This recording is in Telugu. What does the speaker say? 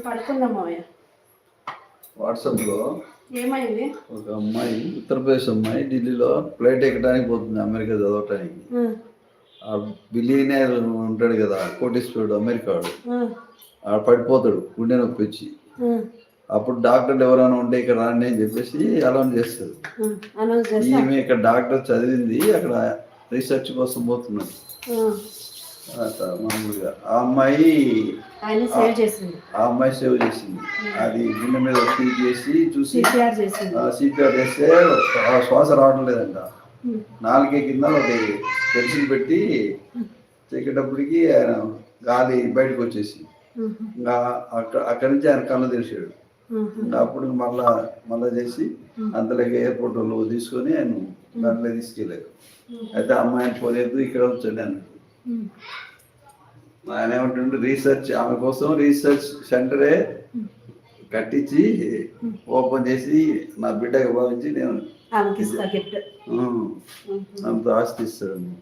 పడుకుందాం మావయ్య. వాట్సాప్లో ఏమైంది? ఒక అమ్మాయి, ఉత్తరప్రదేశ్ అమ్మాయి, ఢిల్లీలో ఫ్లైట్ ఎక్కడానికి పోతుంది అమెరికా చదవటానికి. ఆ బిలియనర్ ఉంటాడు కదా, కోటీశ్వరుడు, అమెరికా వాడు, ఆడ పడిపోతాడు గుండె నొప్పి వచ్చి. అప్పుడు డాక్టర్లు ఎవరైనా ఉంటే ఇక్కడ రాండి అని చెప్పేసి అనౌన్స్ చేస్తారు. ఈమె ఇక్కడ డాక్టర్ చదివింది, అక్కడ రీసెర్చ్ కోసం పోతున్నాడు. మామూలుగా ఆ అమ్మాయి సేవ్ చేసింది. అది గుండె మీద ట్రీట్ చేసి చూసి సిపిఆర్ చేస్తే శ్వాస రావడం లేదంట. నాలుగే కింద ఒకటి పెన్సిల్ పెట్టి చెక్కేటప్పటికి ఆయన గాలి బయటకు వచ్చేసి ఇంకా అక్కడి నుంచి ఆయన కళ్ళు తెరిచాడు. ఇంకా అప్పుడు మళ్ళా చేసి అంతలోకి ఎయిర్పోర్ట్ వాళ్ళు తీసుకొని ఆయన దాంట్లో తీసుకెళ్ళారు. అయితే అమ్మాయిని పోలేదు, ఇక్కడ వచ్చాడు అన్నట్టు. ఆయన ఏమంటుండే, రీసెర్చ్ ఆమె కోసం రీసెర్చ్ సెంటరే కట్టించి ఓపెన్ చేసి నా బిడ్డగా భావించి నేను అంత ఆస్తి ఇస్తాడు.